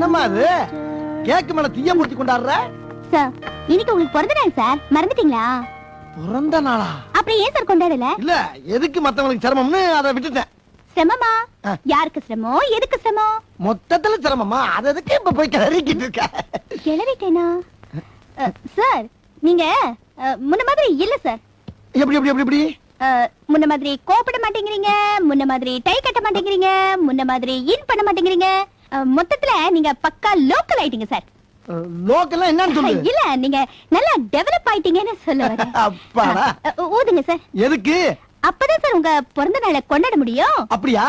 என்னம்மா அது கேக்கு மேல தீய மூர்த்தி கொண்டாடுற? சார் இன்னைக்கு உங்களுக்கு பிறந்த நாள் சார், மறந்துட்டீங்களா? பிறந்த நாளா? அப்புறம் ஏன் சார் கொண்டாடல? இல்ல எதுக்கு மத்தவங்களுக்கு சிரமம்னு அதை விட்டுட்டேன். சிரமமா? யாருக்கு சிரமம், எதுக்கு சிரமம்? மொத்தத்துல சிரமமா? அது எதுக்கு இப்ப போய் கிளறிக்கிட்டு இருக்க? கிளறிட்டேனா? சார் நீங்க முன்ன மாதிரி இல்ல சார். எப்படி எப்படி எப்படி எப்படி? முன்ன மாதிரி கோபப்பட மாட்டேங்கிறீங்க, முன்ன மாதிரி டை கட்ட மாட்டேங்கிறீங்க, முன்ன மாதிரி இன் பண்ண மாட்டேங்கிறீங்க. மொத்தத்துல நீங்க பக்கா லோக்கல் ஆயிட்டீங்க சார். லோக்கல்னா என்னன்னு சொல்லு. இல்ல நீங்க நல்லா டெவலப் ஆயிட்டீங்கன்னு சொல்ல வரேன். அப்பாடா. ஊதுங்க சார். எதுக்கு? அப்பதான் சார் உங்க பிறந்த நாளை கொண்டாட முடியும். அப்படியா?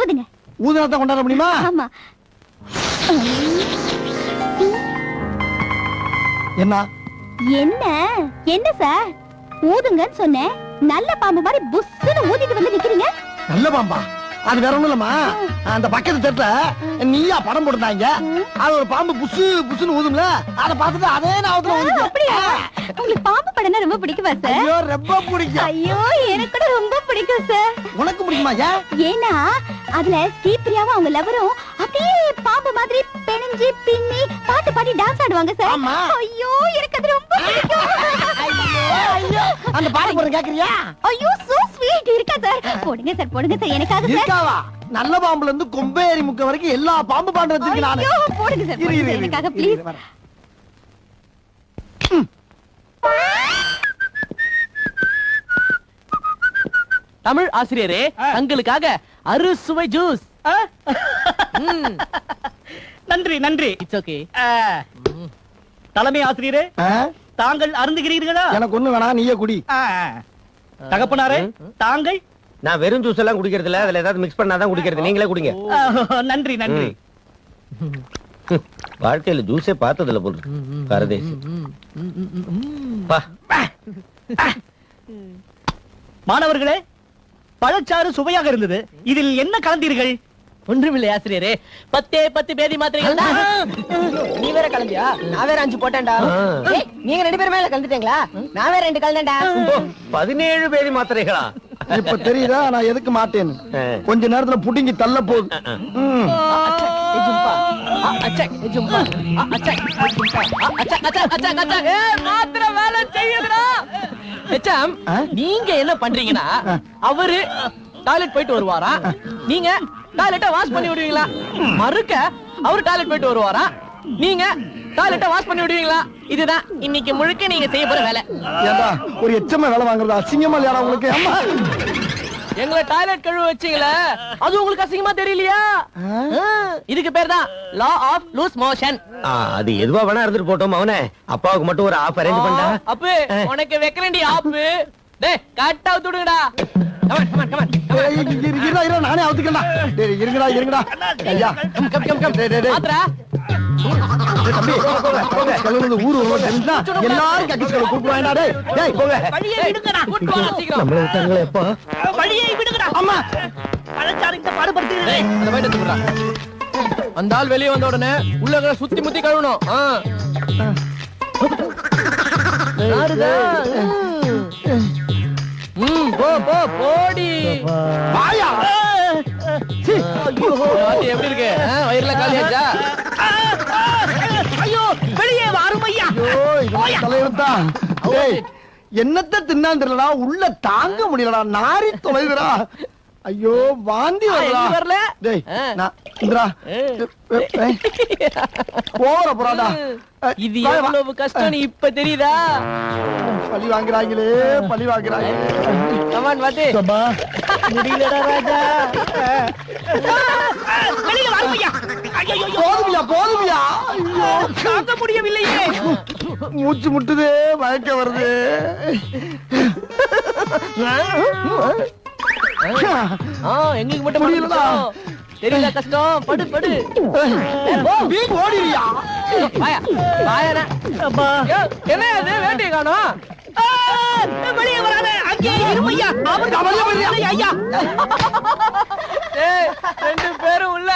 ஊதுங்க. ஊதுனா தான் கொண்டாட முடியுமா? ஆமா. என்ன என்ன என்ன சார் ஊதுங்கன்னு சொன்னேன், நல்ல பாம்பு மாதிரி புஸ்ஸுன்னு ஊதிட்டு வந்து நிக்கிறீங்க. நல்ல பாம்பா? அது வேற ஒண்ணும் இல்லம்மா, அந்த பக்கத்து தெருல நீயா படம் போட்டுட்டாங்க, அது ஒரு பாம்பு புசு புசுன்னு ஊதும்ல, அத பார்த்துட்டு அதே நாவத்துல ஊதுச்சு. அப்படியா? உங்களுக்கு பாம்பு படம்னா ரொம்ப பிடிக்குமா சார்? ஐயோ ரொம்ப பிடிக்கும். ஐயோ எனக்கு கூட ரொம்ப பிடிக்கும் சார். உனக்கு பிடிக்குமா? ஏன்னா அதுல ஸ்ரீபிரியாவும் அவங்க லவரும் அப்படியே பாம்பு மாதிரி பெணிஞ்சு பின்னி பாட்டு பாடி டான்ஸ் ஆடுவாங்க சார். ஐயோ எனக்கு அது ரொம்ப பிடிக்கும். அந்த பாட்டு போற கேக்குறியா? ஐயோ சோ ஸ்வீட். இருக்கா சார்? போடுங்க சார், போடுங்க சார் எனக்காக சார். இருக்காவா? நல்ல பாம்புல இருந்து கொம்பேரி முக்க வரைக்கும் எல்லா பாம்பு பாட்டு வச்சிருக்கேன் நானு. ஐயோ போடுங்க சார், போடுங்க சார் எனக்காக ப்ளீஸ். தமிழ் ஆசிரியரே, தங்களுக்காக அறுசுவை ஜூஸ். நன்றி நன்றி. It's okay. தலைமை ஆசிரியரே, தாங்கள் அருந்துகிறீர்களா? எனக்கு ஒண்ணு வேணா, நீயே குடி. தகப்பனாரே தாங்கள்? நான் வெறும் ஜூஸ் எல்லாம் குடிக்கிறது இல்ல, அதுல ஏதாவது மிக்ஸ் பண்ணாதான் குடிக்கிறது. நீங்களே குடிங்க. நன்றி நன்றி. வாழ்க்கையில ஜூஸே பார்த்ததில்ல போல் பரதேசி. மாணவர்களே, பழச்சாறு சுவையாக இருந்தது. இதில் என்ன கலந்தீர்கள்? ஒன்றுமில்லை ஆசிரியரே, 10 பேதி மாத்திரைகள். நீ வேற கலந்தியா? நான் வேற 5 போட்டேன்டா. நீங்க 2 பேரும் மேல கலந்துட்டீங்களா? நான் வேற 2 கலந்தேன்டா. 17 பேதி மாத்திரைகளா? இப்ப தெரியுதா நான் எதுக்கு மாட்டேன்னு? கொஞ்ச நேரத்துல புடிங்கி தள்ள போகுது. மாத்திரை வேலை செய்யுதுடா. நீங்க என்ன பண்றீங்கன்னா, அவரு டாய்லெட் போயிட்டு வருவாரா, நீங்க டாய்லெட்டை வாஷ் பண்ணி விடுவீங்களா? மறுக்க அவரு டாய்லெட் போயிட்டு வருவாரா, நீங்க டாய்லெட்டை வாஷ் பண்ணி விடுவீங்களா? இதுதான் இன்னைக்கு முழுக்க நீங்க செய்ய போற வேலை. ஏண்டா ஒரு எச்சமா வேலை வாங்குறது அசிங்கமா இல்லையா உங்களுக்கு? அம்மா எங்களை டாய்லெட் கழுவ வச்சீங்களே, அது உங்களுக்கு அசிங்கமா தெரியலையா? இதுக்கு பேர் தான் லா ஆஃப் லூஸ் மோஷன். அது எதுவா வேணா இருந்துட்டு போட்டோம். அவனே அப்பாவுக்கு மட்டும் ஒரு ஆஃப் அரேஞ்ச் பண்ணா. அப்ப உனக்கு வைக்கறேன்டி ஆஃப். டேய் கட் அவுட் விடுங்கடா. Come on come on come on. இருடா நானே அவுத்துக்கடா. டேய் இருங்கடா ஐயா. கம். மாத்ரா. கலந்து ஊரு ஓடுறா. எல்லாரும் கக்கிஸ்கள கூப்பிடுவாங்கடா. டேய் போங்க. வழியை விடுங்கடா. கூட்டுவாங்க சீக்கிரம். நம்மள விட்டாங்களே அப்பா. வழியை விடுங்கடா. அம்மா. பழச்சாறு இந்த பாடுபடுத்துறீங்களே. அந்த பைட்ட தூக்குடா. அந்த ஆள் வெளிய வந்த உடனே உள்ளக சுத்தி முத்தி கழுவணும். யாருடா? போடி. வாயா. ஐயோ எப்படி இருக்கு? வயிறுல காலியாச்சா? ஐயோ வெளியே வரும் ஐயா. ஐயோ இது தலையெழுத்தா. டேய் என்னத்த தின்னான்னு தெரியலடா, உள்ள தாங்க முடியலடா, நாரி தொலைதுடா. ஐயோ வாந்தி வரல. டேய் நான் இந்திரா போறடா. இது எவ்வளவு கஷ்டம் இப்ப தெரியுதா? பழி வாங்குறாங்களே, பழி வாங்குறாங்க. கமான் வாடி. முடியலடா ராஜா. வெளியே வரும் ஐயா. ஐயோ போதுமியா. ஐயோ தாங்க முடியவில்லையே. மூச்சு முட்டுதே, மயக்க வருது. எங்களுக்கு மட்டும் முடியலடா. தெரியல கஷ்டம். படு. நீ ஓடிறியா? வாயா. அப்பா என்ன அது வேண்டிய காணோம்? வெளியே வராத. அங்கே இரும் ஐயா. ஐயா. ஏய் 2 பேரும் உள்ள.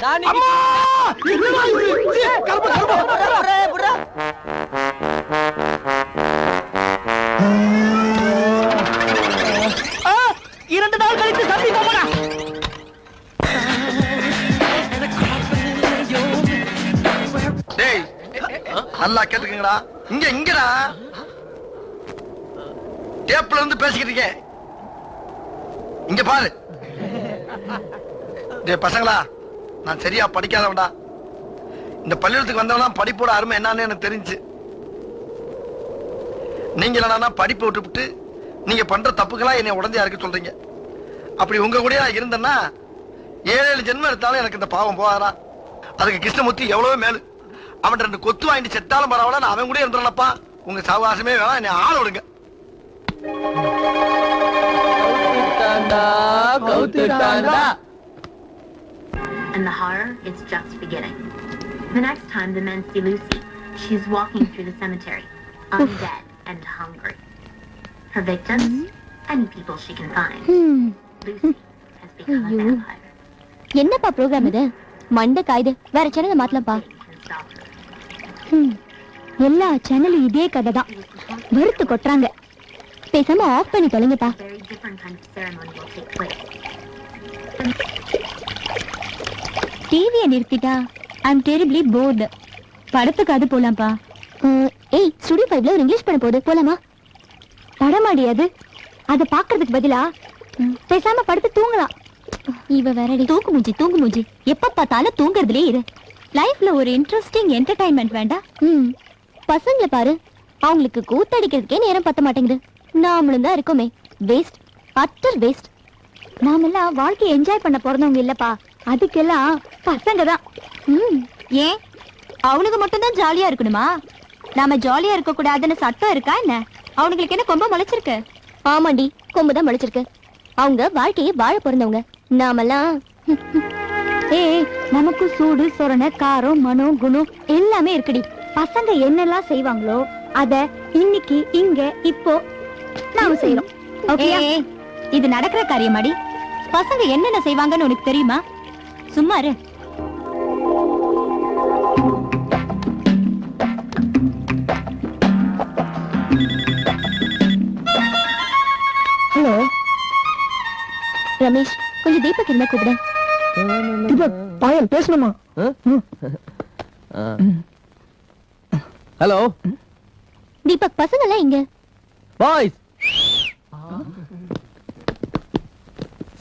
தானி அம்மா என்னடா இது? கருப்பு. 2 நாள் கழித்து சந்திப்போம்டா. டேய் நல்லா கேட்டுக்கங்கடா. இங்கடா டேப்ல இருந்து பேசிக்கிட்டு இருக்கேன். இங்க பாரு. டேய் பசங்களா, நான் சரியா படிக்காதவன்டா. இந்த பள்ளிக்கூடத்துக்கு வந்தவனா படிப்போட அருமை என்னன்னு எனக்கு தெரிஞ்சு. நீங்க என்னன்னா படிப்பை விட்டுவிட்டு நீங்க பண்ற தப்புகளா என்னை உடந்தையா இருக்க சொல்றீங்க. அப்படி உங்க கூட இருந்தேன்னா 7 ஜென்மம் எடுத்தாலும் எனக்கு இந்த பாவம் போகாதா. அதுக்கு கிருஷ்ணமூர்த்தி எவ்வளவு மேலு. அவன் 2 கொத்து வாங்கிட்டு செத்தாலும் பரவாயில்ல, நான் அவன் கூட இருந்துடலப்பா. உங்க சவகாசமே வேணாம், என்னை ஆள விடுங்க. And the horror is just beginning. The next time the men see Lucy, she's walking through the cemetery, undead and hungry. Her victims, any people she can find. Lucy has become a vampire. என்னப்பா program இது? மண்ட காயுது. வேற சேனலை மாத்தலாம்ப்பா. எல்லா சேனலும் இதே கதை தான். வெறுத்து கொட்டுறாங்க. பேசாம ஆஃப் பண்ணி தொலைங்கப்பா. Very different kind of ceremony will take place. டிவியை நிறுத்திட்டா ஐம் டெரிபிளி போர்டு. படத்துக்கு அது போலாம்ப்பா. ஏய், ஸ்டுடியோ 5ல ஒரு இங்கிலீஷ் படம் போகுது, போலாமா? படமாடியாது. அதை பாக்குறதுக்கு பதிலா பேசாம படுத்து தூங்கலாம். இவ வேறடி. தூங்கு மூஞ்சி. எப்ப பார்த்தாலும் தூங்குறதுலே இரு. லைஃப்ல ஒரு இன்ட்ரெஸ்டிங் என்டர்டைன்மெண்ட் வேண்டாம்? பசங்களை பாரு, அவங்களுக்கு கூத்தடிக்கிறதுக்கே நேரம் பத்த மாட்டேங்குது. நாமளும் தான் இருக்கோமே, வேஸ்ட், அட்டர் வேஸ்ட். நாமெல்லாம் வாழ்க்கையை என்ஜாய் பண்ண பிறந்தவங்க இல்லப்பா. அதுக்கெல்லாம் பசங்க தான். ஏன் அவனுக்கு மட்டும் தான் ஜாலியா இருக்கணுமா? நாம ஜாலியா இருக்க கூடாதுன்னு சட்டம் இருக்கா என்ன? அவனுங்களுக்கு என்ன கொம்பு முளைச்சிருக்கு? ஆமாண்டி, கொம்பு தான் முளைச்சிருக்கு. அவங்க வாழ்க்கையை வாழ பிறந்தவங்க. நாமெல்லாம் நமக்கு சூடு சொரணை காரம் மனம் குணம் எல்லாமே இருக்குடி. பசங்க என்னெல்லாம் செய்வாங்களோ அத இன்னைக்கு இங்க இப்போ நாம செய்யறோம். ஓகே, இது நடக்கிற காரியமாடி. பசங்க என்னென்ன செய்வாங்கன்னு உனக்கு தெரியுமா? சும்மா இரு. ஹலோ ரமேஷ், கொஞ்சம் தீபக் இருந்தா கூப்பிட. தீபக், பாயல் பேசணுமா? ஹலோ தீபக், பசங்க எல்லாம் இங்க. Boys,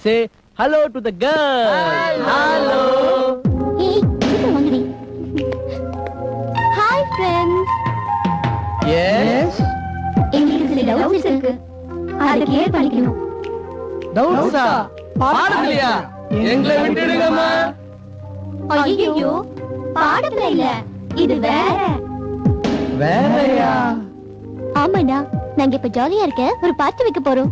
say hello to the girl. Hello. ஏய், சீக்கிரம் வாங்கடி. Hi friends. எஸ், எங்களுக்கு சில டவுட்ஸ் இருக்கு, அதை கிளியர் பண்ணிக்கணும். டவுட்ஸா? பாடலையா? எங்களை விட்டுடுங்கம்மா. ஐயோ, பாடத்துல இல்ல, இது வேற. வேறயா? ஆமாடா, நாங்க இப்ப ஜாலியா இருக்க ஒரு பார்ட்டி வைக்க போறோம்.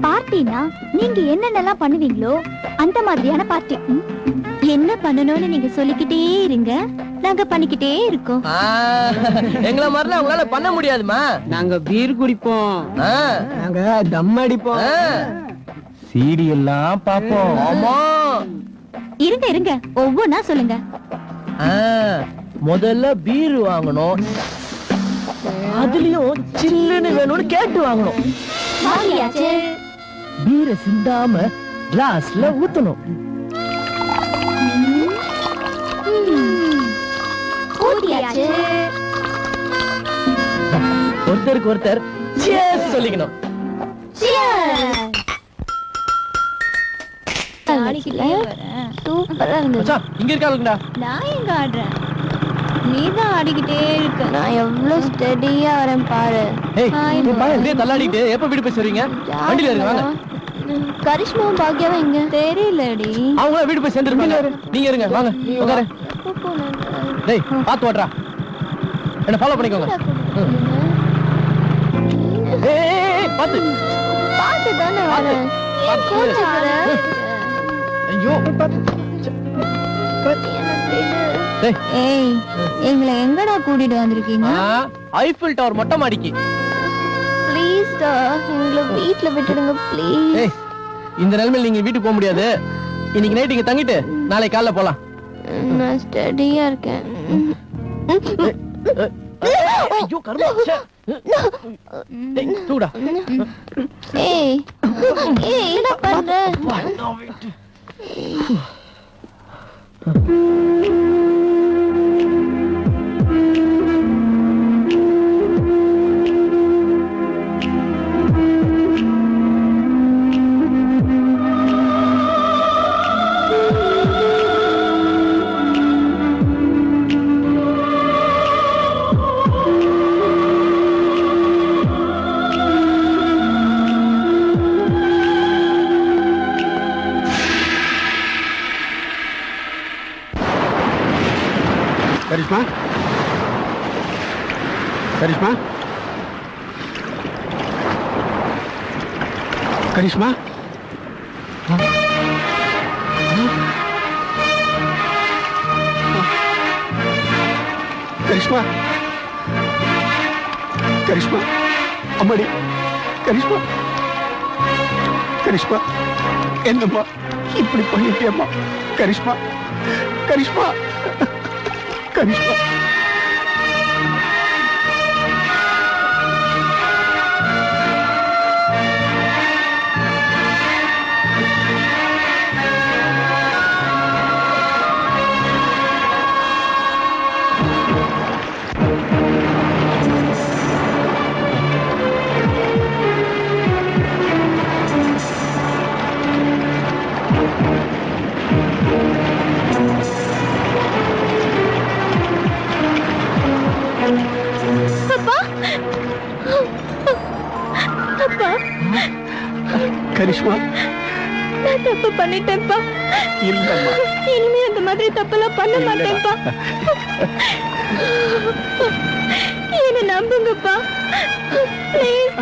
பார்ட்டினா நீங்க என்னென்னலாம் பண்ணுவீங்களோ அந்த மாதிரியான பார்ட்டி. என்ன பண்ணணும்னு நீங்க சொல்லிக்கிட்டே இருங்க, நாங்க பண்ணிக்கிட்டே இருக்கோம். எங்கள மாதிரிலாம் உங்களால பண்ண முடியாதுமா. நாங்க பீர் குடிப்போம், நாங்க தம் அடிப்போம், சீடி எல்லாம் பாப்போம். ஆமா, இருங்க இருங்க, ஒவ்வொன்னா சொல்லுங்க. முதல்ல பீர் வாங்கணும், அதுலயும் சில்லுன்னு வேணும்னு கேட்டு வாங்கணும். வாங்கியாச்சு. பீரை சிந்தாம கிளாஸ்ல ஊத்தணும். ஊத்தியாச்சு. ஒருத்தருக்கு ஒருத்தர் cheers சொல்லிக்கணும். சூப்பரா இருந்தது. மச்சான், இங்க இருக்காளுங்கடா. நான் எங்க ஆடுறேன், நீதான் ஆடிக்கிட்டே இருக்க. நான் எவ்வளவு ஸ்டெடியா வரேன் பாரு. ஏய், நீ பாரு, அப்படியே தள்ளாடிட்டு எப்ப வீடு போய் சேருவீங்க? வண்டியில இருங்க, வாங்க. கரிஷ்மாவும் பாக்கியாவும் எங்க தெரியலடி. அவங்க வீடு போய் சேர்ந்துருப்பாங்க. நீங்க இருங்க, வாங்க உட்காரு. டேய், பாத்து ஓட்றா. என்ன ஃபாலோ பண்ணிக்கோங்க. ஏய், பாத்து பாத்து தானே வரேன். ஏன் கோச்சுக்கற? ஐயோ, ஏய், எங்களை எங்கடா கூட்டிட்டு வந்திருக்கீங்க? ஐஃபில் டவர் மொட்டை மாடிக்கு. ப்ளீஸ் டா, எங்களை வீட்ல விட்டுடுங்க ப்ளீஸ். ஏய், இந்த நிலைமையில நீங்க வீட்டுக்கு போக முடியாது. இன்னைக்கு நைட் இங்க தங்கிட்டு நாளைக்கு காலைல போலாம். நான் ஸ்டடியா இருக்கேன். ஐயோ கர்மா. டேய், தூடா. ஏய், ஏய், என்ன பண்ற? கரிஷ்மா கரிஷ்மா கரிஷ்மா கரிஷ்மா கரிஷ்மா அம்மாடி கரிஷ்மா கரிஷ்மா என்னம்மா இப்படி பண்ணிட்டியம்மா கரிஷ்மா கரிஷ்மா கரிஷ்மா கரிஷ்மா நான் தப்பு பண்ணிட்டேன்ப்பா. இல்லம்மா இனிமே அந்த மாதிரி தப்பெல்லாம் பண்ண மாட்டேன்ப்பா. என்ன நம்புங்கப்பா ப்ளீஸ்.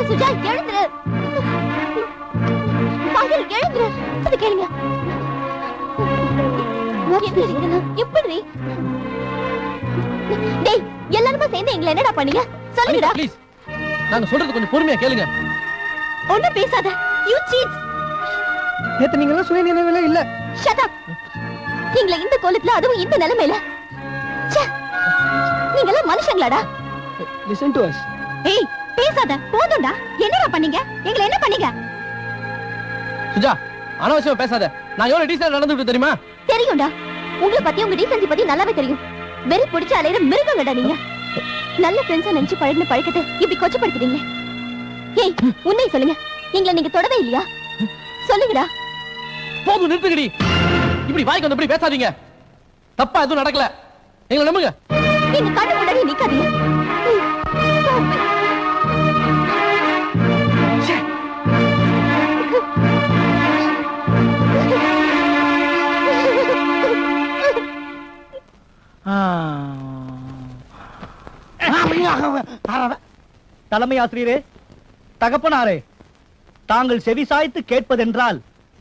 சுஜா எழுந்துரு. பாயல் எழுந்துரு. அது கேளுங்க. எப்படி டேய் எல்லாரும் சேர்ந்து எங்களை என்னடா பண்ணீங்க சொல்லுங்கடா. ப்ளீஸ் நாங்க சொல்றது கொஞ்சம் பொறுமையா கேளுங்க. ஒண்ணு பேசாத. You cheats. நேத்து நீங்க எல்லாம் சுய நினைவுல இல்ல. Shut up. நீங்க இந்த கோலத்துல அதுவும் இந்த நிலைமையில. ச்சே. நீங்க எல்லாம் மனுஷங்களாடா. Listen to us. ஏய் பேசாத. போதும்டா. என்னடா பண்ணீங்க? எங்களை என்ன பண்ணீங்க? சுஜா அனாவசியமா பேசாத. நான் எவ்வளவு டீசென்ட் நடந்துட்டு தெரியுமா? தெரியும்டா. உங்களை பத்தி உங்க டீசன்சி பத்தி நல்லாவே தெரியும். வெறி பிடிச்ச அலையிற மிருகங்கடா நீங்க. நல்ல ஃப்ரெண்ட்ஸா நினைச்சு பழகின பழக்கத்தை இப்படி கொச்சப்படுத்துறீங்க. ஏய் உண்மை சொல்லுங்க. எங்களை நீங்க தொடவே இல்லையா? சொல்லுங்கடா. போதும் நிறுத்துங்கடி. இப்படி வாய்க்கு வந்தபடி பேசாதீங்க. தப்பா எதுவும் நடக்கல. எங்களை நம்புங்க. நீங்க கண்ணு முன்னாடி நிக்காதீங்க. தலைமை ஆசிரியரே, தகப்பனாரே, தாங்கள் செவிசாய்த்து கேட்பதென்றால்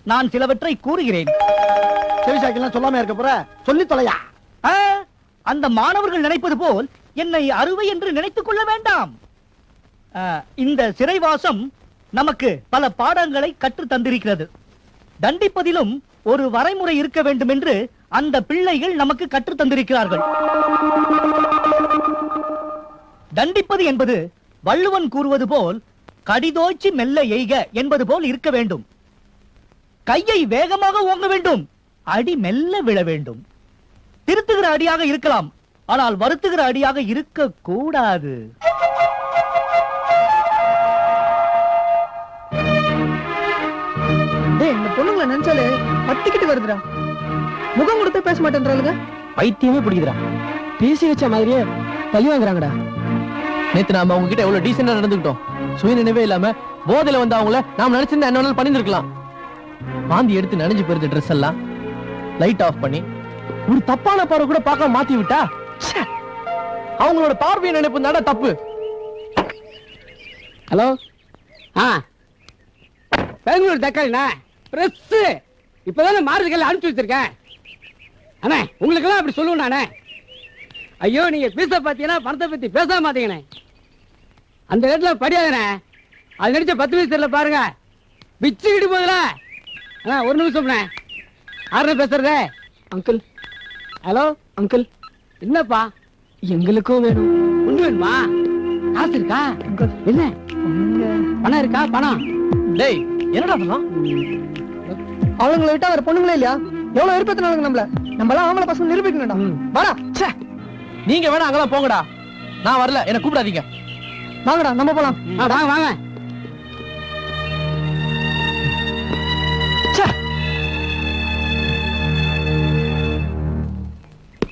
நான் சிலவற்றை கூறுகிறேன். செவிசாய்க்கெல்லாம் சொல்லாம இருக்க போற சொல்லி தொலையா. அந்த மாணவர்கள் நினைப்பது போல் என்னை அறுவை என்று நினைத்துக் கொள்ள வேண்டாம். இந்த சிறைவாசம் நமக்கு பல பாடங்களை கற்று தந்திருக்கிறது. தண்டிப்பதிலும் ஒரு வரைமுறை இருக்க வேண்டும் என்று அந்த பிள்ளைகள் நமக்கு கற்று தந்திருக்கிறார்கள். தண்டிப்பது என்பது வள்ளுவன் கூறுவது போல் கடிதோய்ச்சி மெல்ல எய்க என்பது போல் இருக்க வேண்டும். கையை வேகமாக ஓங்க வேண்டும், அடி மெல்ல விழ வேண்டும். திருத்துகிற அடியாக இருக்கலாம், ஆனால் வருத்துகிற அடியாக இருக்க கூடாது. இந்த பொண்ணுங்களை நினைச்சாலே பத்திக்கிட்டு வருதுடா. முகம் கொடுத்து பேச மாட்டேன்றாளுங்க. பைத்தியமே பிடிக்குதுடா. பேசி வச்ச மாதிரியே பழி வாங்குறாங்கடா. நேத்து நாம அவங்க கிட்ட எவ்வளவு டீசெண்டா நடந்துக்கிட்டோம். சுய நினைவே இல்லாம போதையில வந்து அவங்கள நாம் நினைச்சிருந்தா என்ன வேணாலும் பண்ணிருக்கலாம். வாந்தி எடுத்து நனைஞ்சு போயிருந்த ட்ரெஸ் எல்லாம் லைட் ஆஃப் பண்ணி ஒரு தப்பான பார்வை கூட பார்க்க மாத்தி விட்டா அவங்களோட பார்வையை நினைப்பு தானே தப்பு. ஹலோ, பெங்களூர் தக்காளிண்ணா பிரஸ் இப்பதானே மாறுதுக்கெல்லாம் அனுப்பிச்சு வச்சிருக்கேன். அண்ணே உங்களுக்கெல்லாம் அப்படி சொல்லுவேன் நானே. ஐயோ நீங்க பீச பாத்தீங்கன்னா பணத்தை பத்தி பேச மாட்டீங்கண்ணே. அந்த இடத்துல படியாதுண்ணே. அது நடிச்ச 10 வயசுல பாருங்க பிச்சுக்கிட்டு போதுல. ஒரு நிமிஷம் யாருன்னு பேசுறதே? அங்கிள். Hello uncle. என்னப்பா? எங்களுக்கும் வேணும். ஒண்ணு வேணுமா? காசு இருக்கா? என்ன பணம் இருக்கா? பணம் டேய் என்னடா பண்ணலாம்? அவங்களை விட்டா வேற பொண்ணுங்களே இல்லையா? எவ்வளவு விருப்பத்தினாலுங்க நம்மளாம் ஆம்பளை பசங்க நிரூபிக்கணும்டா. வாடா. நீங்க வேணா அங்கெல்லாம் போங்கடா. நான் வரல, என்ன கூப்பிடாதீங்க. வாங்கடா நம்ம போலாம். வாங்க வாங்க.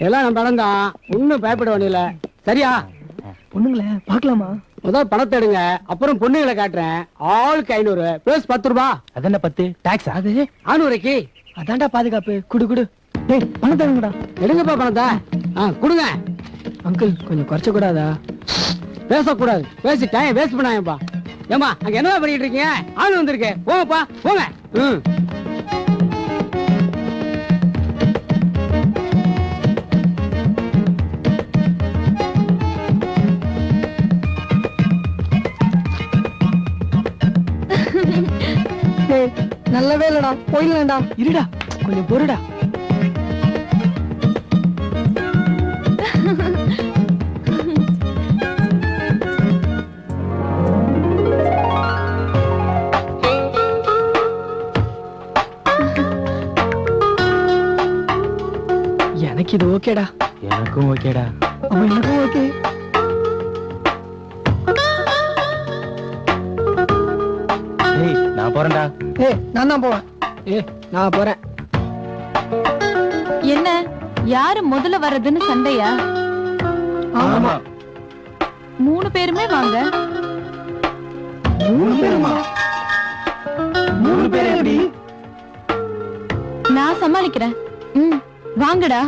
எல்லாம் நம்ம படம் தான், ஒன்னும் பயப்பட வேண்டியல. சரியா? பொண்ணுங்களே பாக்கலாமா? முதல் பணத்தை எடுங்க, அப்புறம் பொண்ணுங்களை காட்டுறேன். ஆளுக்கு 500 பிளஸ் 10 ரூபாய். அதென்ன 10 டாக்ஸ்? அது 500க்கு அதான்டா பாதுகாப்பு. குடு குடு. டேய் பணத்தை எடுங்கடா. எடுங்கப்பா பணத்தை. கொடுங்க. அங்கிள் கொஞ்சம் குறைச்ச கூடாதா? பேசக்கூடாது. பேசி டைம் வேஸ்ட் பண்ணாயப்பா. ஏமா அங்க என்ன பண்ணிட்டு இருக்கீங்க? ஆளு வந்திருக்கு. போங்கப்பா போங்க. நல்லவே இல்லடா, போயிடலாம்டா. இருடா கொஞ்சம் பொறுடா. எனக்கு இது ஓகேடா. எனக்கும் ஓகேடா. அம்மா எனக்கும் ஓகே. நான் போறேன்டா. நான் தான் போவேன். நான் போறேன். என்ன யாரு முதல்ல வர்றதுன்னு சண்டையா? ஆமா. 3 பேருமே வாங்க. 3 பேருமா? 3 பேர் எப்படி? நான் சமாளிக்கிறேன். வாங்கடா.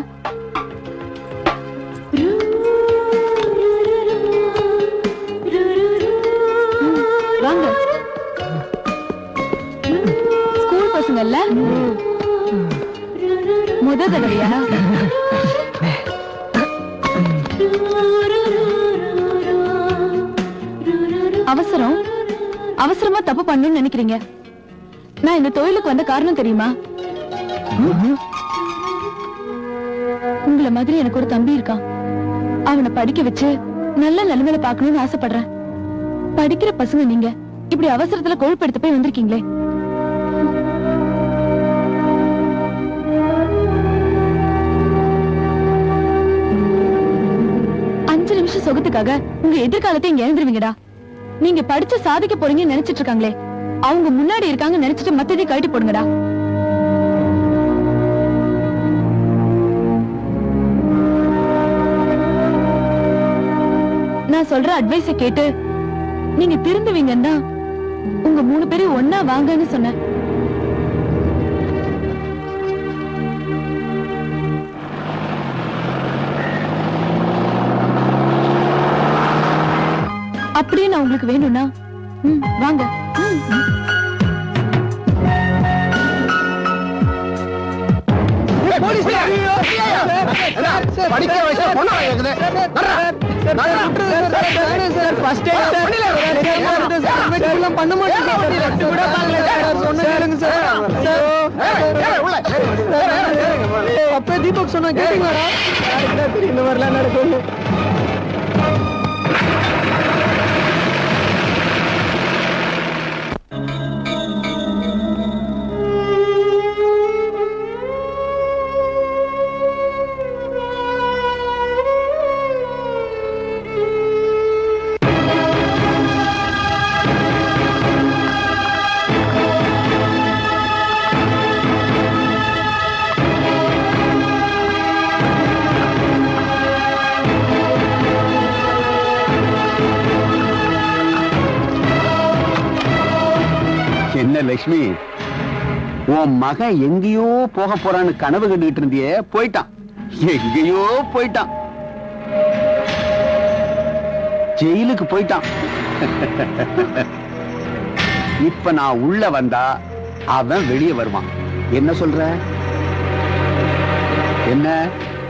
வாங்க. ஸ்கூல் பசங்கல்ல? முத தடவையா? அவசரமா தப்பு பண்ணணும்னு நினைக்கிறீங்க. நான் இந்த தொழிலுக்கு வந்த காரணம் தெரியுமா? உங்களை மாதிரி எனக்கு ஒரு தம்பி இருக்கான். அவனை படிக்க வச்சு நல்ல நிலைமையில பாக்கணும்னு ஆசைப்படுறேன். படிக்கிற பசங்க நீங்க இப்படி அவசரத்துல கொழுப்படுத்த போய் வந்திருக்கீங்களே. சொகத்துக்காக உங்க எதிர்காலத்தை இங்க எழுந்துருவீங்கடா. நீங்க படிச்சு சாதிக்க போறீங்கன்னு நினைச்சிட்டு இருக்காங்களே, அவங்க முன்னாடி இருக்காங்க நினைச்சிட்டு மத்ததை கழட்டி போடுங்கடா. நான் சொல்ற அட்வைஸ கேட்டு நீங்க திருந்துவீங்கன்னா உங்க 3 பேரும் ஒன்னா வாங்கன்னு சொன்னேன். அப்படியே நான் உங்களுக்கு வேணும்னா வாங்க. அப்ப தீபக் சொன்னா கேட்டீங்களா? வரல நடக்கும். லட்சுமி, உன் மகன் எங்கேயோ போக போறான்னு கனவு கண்டுகிட்டு இருந்தியே, போயிட்டான். எங்கேயோ போயிட்டான். ஜெயிலுக்கு போயிட்டான். இப்ப நான் உள்ள வந்தா அவன் வெளியே வருவான். என்ன சொல்ற? என்ன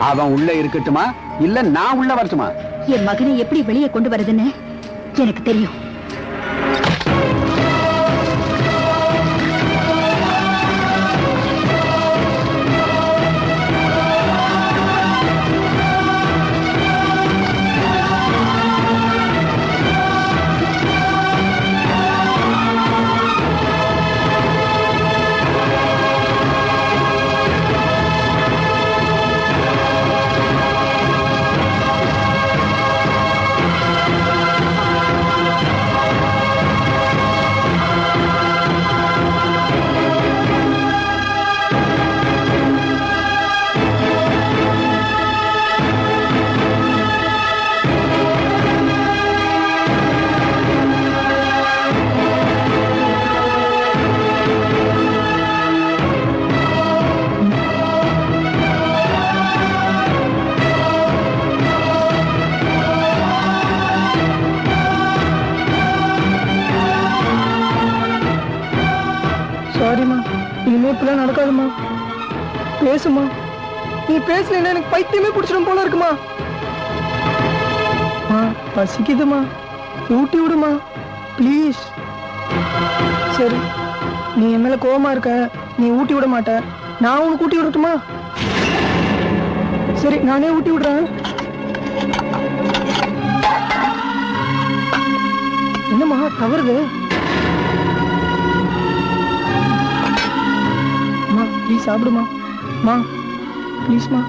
அவன் உள்ள இருக்கட்டுமா இல்ல நான் உள்ள வரட்டுமா? என் மகனை எப்படி வெளியே கொண்டு வரதுன்னு எனக்கு தெரியும். இனிமே இப்பெல்லாம் நடக்காதுமா. பேசுமா. நீ பேசல எனக்கு பைத்தியமே பிடிச்சிடும் போல இருக்குமா. பசிக்குதுமா, ஊட்டி விடுமா ப்ளீஸ். சரி, நீ என் மேல கோவமா இருக்க, நீ ஊட்டி விட மாட்ட, நான் உனக்கு ஊட்டி விடட்டுமா? சரி, நானே ஊட்டி விடுறேன். என்னம்மா தவறுது? அம்மா ப்ளீஸ் சாப்பிடுமா. மா ப்ளீஸ்மா.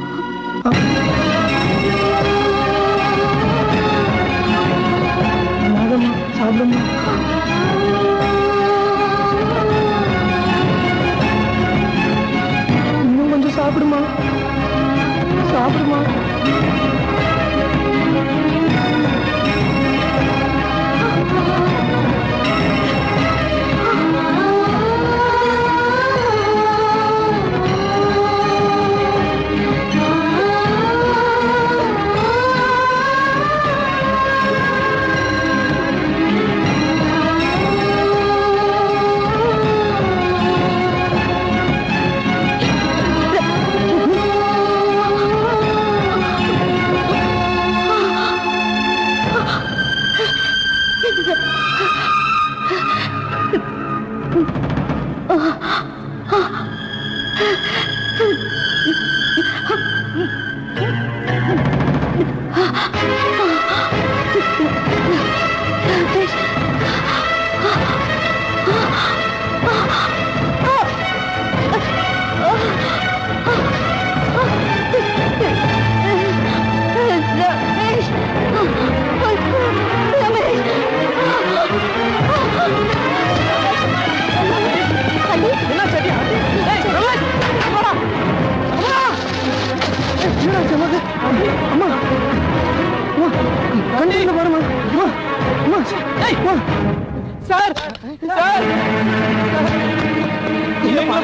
சாப்பிடுமா. இன்னும் கொஞ்சம் சாப்பிடுமா. சாப்பிடுமா.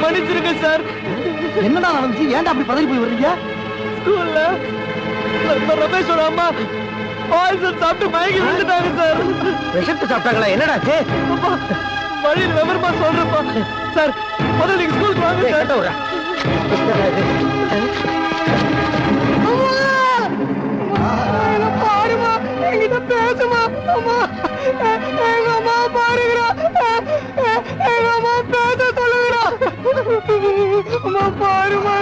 மன்னிச்சிருங்க சார். என்னடா நடந்துச்சு? ஏன்டா அப்படி பதறி போய் வர்றீங்க? ஸ்கூல்ல ரமேஷோட அம்மா பாய்சன் சாப்பிட்டு மயங்கி விழுந்துட்டாங்க சார். விஷத்தை சாப்பிட்டாங்களா? என்னடாச்சு? வழியில் விவரமா சொல்றப்பா சார். முதல்ல நீங்க ஸ்கூலுக்கு வாங்க சார். பாருமா, என்கிட்ட பேசுமா. அம்மா, எங்க அம்மா பாருங்கடா. எங்க அம்மா பேச சொல்லுங்கடா. அம்மா பாருமா.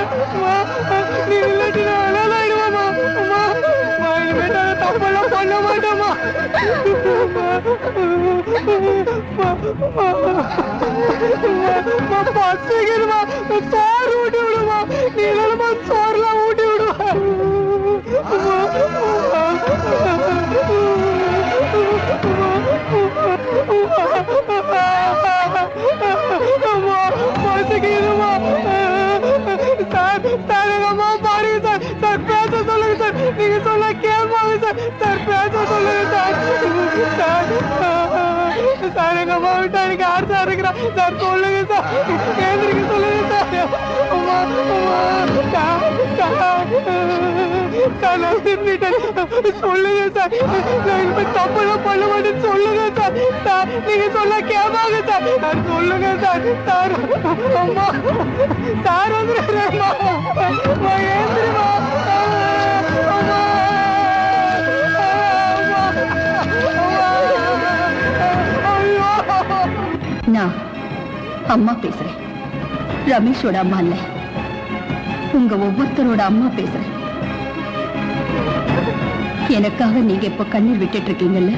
நீ இல்லாட்டி நான் அழகாயிடுவாமா. அம்மா, இனிமே நான் தப்பெல்லாம் பண்ண மாட்டேம்மா. பசிக்குதுமா, சோறு ஊட்டி விடுமா. நீ இல்லைமா சோறுலாம் ஊட்டி விடுவா. பசிக்குதுமா சார். சார் எங்க அம்மா பாருங்க சார். சார் பேச சொல்லுங்க சார். நீங்க சொல்ல கேட்பாங்க சார். சார் பேச சொல்லுங்க சார். சார் எங்க அம்மா விட்டா எனக்கு யார் சார் இருக்கிறா? சார் சொல்லுங்க சார். கேந்திரிக்க சொல்லுங்க சார். அம்மா சார் நான் திரும்பிட்டேன். சொல்லுங்க சார். நான் இனிமே தப்பெல்லாம் பண்ண மாட்டேன்னு சொல்லுங்க சார். சார் நீங்க சொல்ல கேட்பாங்க சார். சார் சொல்லுங்க சார். சார் அம்மா சார் வந்துடுறேம்மா. ஏந்திரிமா. நான் அம்மா பேசுறேன். ரமேஷோட அம்மா இல்ல, உங்க ஒவ்வொருத்தரோட அம்மா பேசுறேன். எனக்காக நீங்க இப்ப கண்ணீர் விட்டுட்டு இருக்கீங்கல்ல,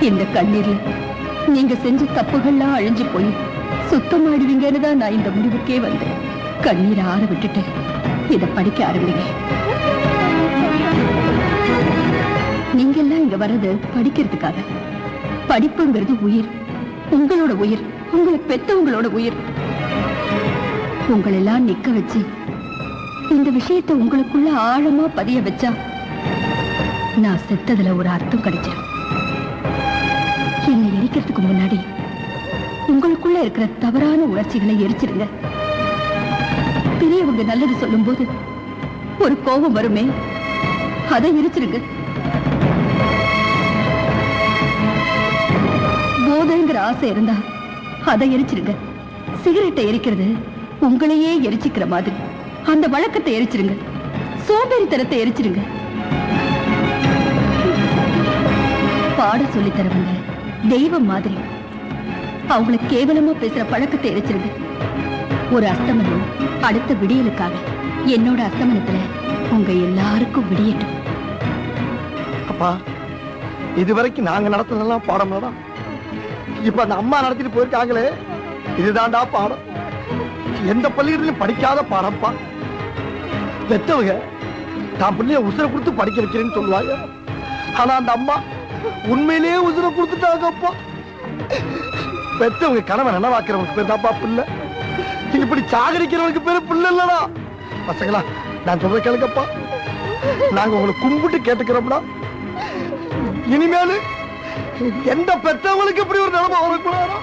இந்த கண்ணீர்ல நீங்க செஞ்ச தப்புகள்லாம் அழிஞ்சு போய் சுத்தமாடுவீங்கன்னு தான் நான் இந்த முடிவுக்கே வந்தேன். கண்ணீரை ஆற விட்டுட்டு இத படிக்க ஆரம்பிங்க. நீங்க எல்லாம் இங்க வர்றது படிக்கிறதுக்காக. படிப்புங்கிறது உயிர், உங்களோட உயிர், உங்களை பெத்தவங்களோட உயிர். உங்களெல்லாம் நிக்க வச்சு இந்த விஷயத்தை உங்களுக்குள்ள ஆழமா பதிய வச்சா நான் செத்ததுல ஒரு அர்த்தம் கிடைச்சிடும். என்னை எரிக்கிறதுக்கு முன்னாடி உங்களுக்குள்ள இருக்கிற தவறான உணர்ச்சிகளை எரிச்சிருங்க. பெரியவங்க நல்லது சொல்லும் போது ஒரு கோபம் வருமே, அதை எரிச்சிருங்க. போதைங்கிற ஆசை இருந்தா அதை எரிச்சிருங்க. சிகரெட்டை எரிக்கிறது உங்களையே எரிச்சிக்கிற மாதிரி அந்த வழக்கத்தை எரிச்சிருங்க, சோம்பேறித்தனத்தை எரிச்சிருங்க. பாட சொல்லி தரவங்க தெய்வம் மாதிரி அவங்கள கேவலமா பேசுற பழக்கத்தை எரிச்சிருங்க. ஒரு அஸ்தமனம் அடுத்த விடியலுக்காக என்னோட அஸ்தமனத்துல உங்க எல்லாருக்கும் விடியட்டும். அப்பா, இதுவரைக்கும் நாங்க நடத்துனதெல்லாம் பாடம் தான். இப்ப அந்த அம்மா நடத்திட்டு போயிருக்காங்களே, இதுதான்டா பாடம். எந்த பள்ளியிலும் படிக்காத பாடம்ப்பா. பெத்தவங்க தான் பிள்ளைய உசுரை கொடுத்து படிக்க வைக்கிறேன்னு சொல்லுவாங்க. ஆனா அந்த அம்மா உண்மையிலேயே உசுரை கொடுத்துட்டாங்கப்பா. பெத்தவங்க கனவை நனவாக்குறவங்களுக்கு பேர் தான்ப்பா பிள்ளை. இப்படி சாகரிக்கிறவனுக்கு பேரு பிள்ளை இல்லடா. பசங்களா, நான் சொல்ற கேளுங்கப்பா. நாங்க உங்களை கும்பிட்டு கேட்டுக்கிறோம்னா, இனிமேலு எந்த பெத்தவங்களுக்கு இப்படி ஒரு நிலைமை வரக்கூடாதா?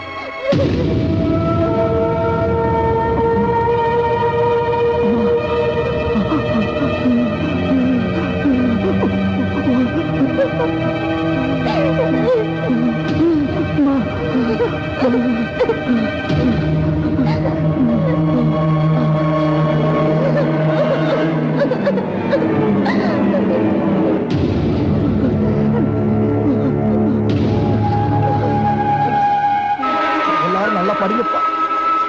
எல்லாரும் நல்லா படிங்கப்பா.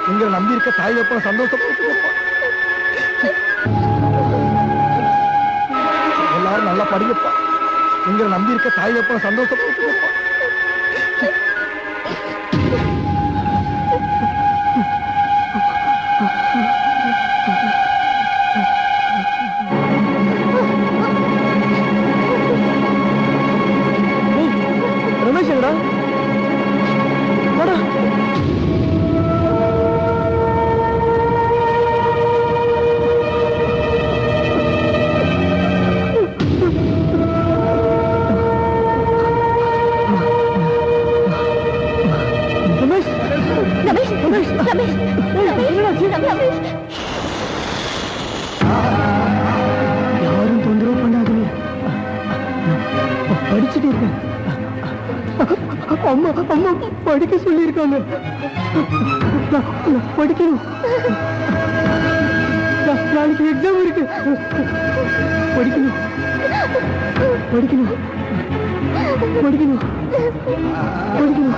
உங்களை நம்பி இருக்க தாய் வைப்ப சந்தோஷப்படுத்துங்கப்பா. எல்லாரும் நல்லா படிங்கப்பா. உங்களை நம்பி இருக்க தாய் வைப்ப சந்தோஷப்படுத்துங்கப்பா. ரமேஷ் எங்கடா? வாடா. ரமேஷ், ரமேஷ், ரமேஷ், ரமேஷ், ரமேஷ். யாரும் தொந்தரவு பண்ணாதீங்க. படிச்சுட்டு இருக்கேன். அம்மா அம்மா படிக்க சொல்லி இருக்காங்க. படிக்கணும். நாளைக்கு எக்ஸாம் இருக்கு. படிக்கணும் படிக்கணும் படிக்கணும் படிக்கணும்.